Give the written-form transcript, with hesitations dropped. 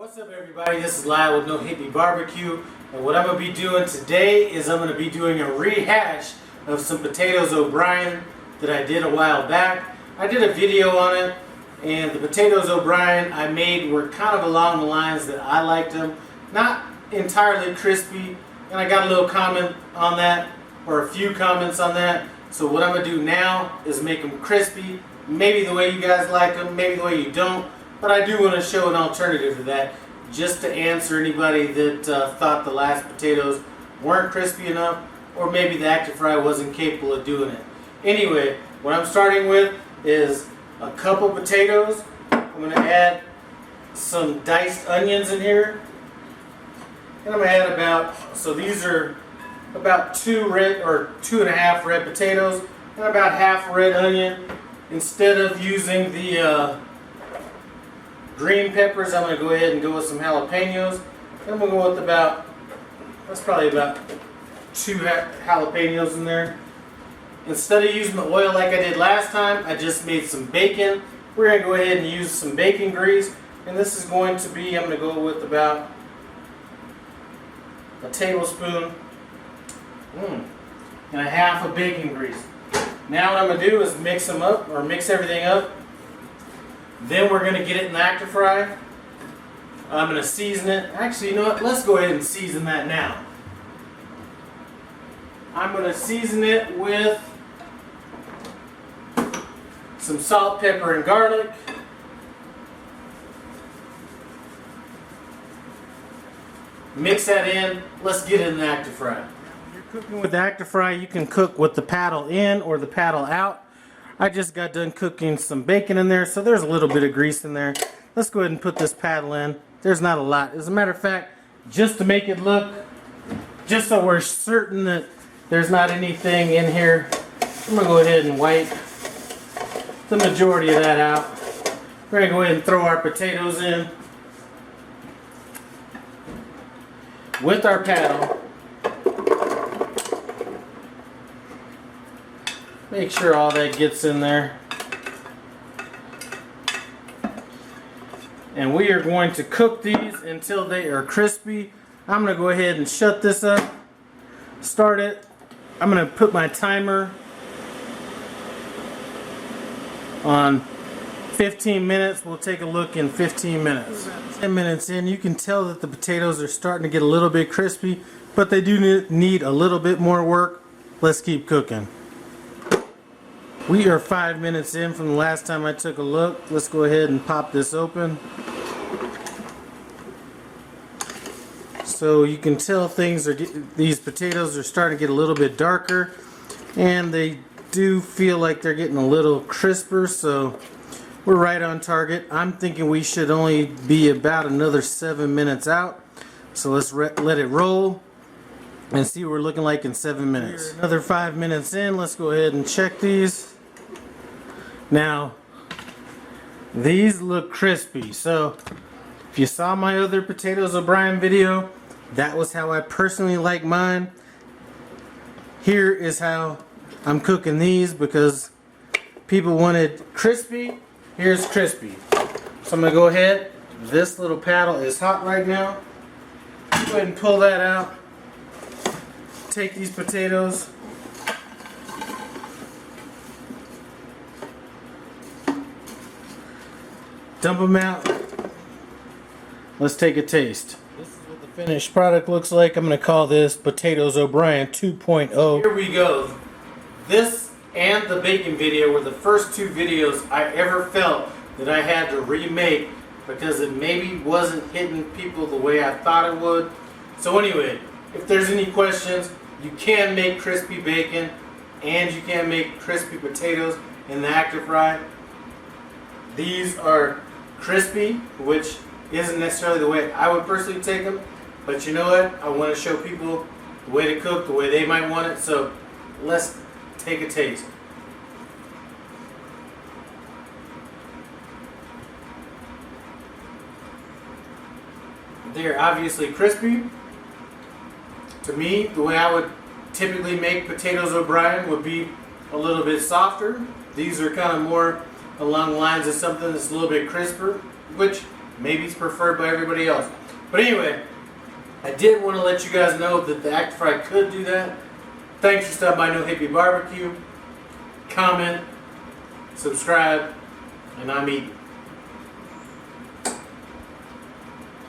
What's up, everybody? This is Lyle with No Hippie Barbecue, and what I'm going to be doing today is I'm going to be doing a rehash of some potatoes O'Brien that I did a while back. I did a video on it, and the potatoes O'Brien I made were kind of along the lines that I liked them. Not entirely crispy, and I got a little comment on that, or a few comments on that. So what I'm going to do now is make them crispy, maybe the way you guys like them, maybe the way you don't. But I do want to show an alternative to that, just to answer anybody that thought the last potatoes weren't crispy enough, or maybe the Actifry wasn't capable of doing it. Anyway, what I'm starting with is a cup of potatoes. I'm going to add some diced onions in here. And I'm going to add about, so these are about 2.5 red potatoes, and about half red onion. Instead of using the green peppers, I'm going to go ahead and go with some jalapenos. And we'll go with that's probably about 2 jalapenos in there. Instead of using the oil like I did last time, I just made some bacon. We're going to go ahead and use some bacon grease. And this is going to be, I'm going to go with about a tablespoon and a half of bacon grease. Now what I'm going to do is mix them up, or mix everything up. Then we're going to get it in the Actifry. I'm going to season it. Actually, you know what? Let's go ahead and season that now. I'm going to season it with some salt, pepper, and garlic. Mix that in. Let's get it in the Actifry. If you're cooking with the Actifry, you can cook with the paddle in or the paddle out. I just got done cooking some bacon in there, so there's a little bit of grease in there. Let's go ahead and put this paddle in. There's not a lot. As a matter of fact, just to make it look, just so we're certain that there's not anything in here, I'm going to go ahead and wipe the majority of that out. We're going to go ahead and throw our potatoes in with our paddle. Make sure all that gets in there. And we are going to cook these until they are crispy. I'm going to go ahead and shut this up. Start it. I'm going to put my timer on 15 minutes. We'll take a look in 15 minutes. 10 minutes in, you can tell that the potatoes are starting to get a little bit crispy, but they do need a little bit more work. Let's keep cooking. We are 5 minutes in from the last time I took a look. Let's go ahead and pop this open. So you can tell these potatoes are starting to get a little bit darker, and they do feel like they're getting a little crisper, so we're right on target. I'm thinking we should only be about another 7 minutes out. So let's let it roll and see what we're looking like in 7 minutes. Another 5 minutes in. Let's go ahead and check these. Now, these look crispy. So, if you saw my other potatoes O'Brien video, that was how I personally like mine. Here is how I'm cooking these, because people wanted crispy. Here's crispy. So I'm going to go ahead. This little paddle is hot right now. Go ahead and pull that out. Take these potatoes. Dump them out. Let's take a taste. This is what the finished product looks like. I'm going to call this Potatoes O'Brien 2.0. Here we go. This and the bacon video were the first 2 videos I ever felt that I had to remake, because it maybe wasn't hitting people the way I thought it would. So anyway, if there's any questions, you can make crispy bacon and you can make crispy potatoes in the Actifry. These are crispy, which isn't necessarily the way I would personally take them, but you know what? I want to show people the way to cook, the way they might want it, so let's take a taste. They're obviously crispy. To me, the way I would typically make potatoes O'Brien would be a little bit softer. These are kind of more along the lines of something that's a little bit crisper, which Maybe it's preferred by everybody else. But anyway, I did want to let you guys know that the Actifry could do that. Thanks for stopping by No Hippie Barbecue. Comment, subscribe, and I'm eating.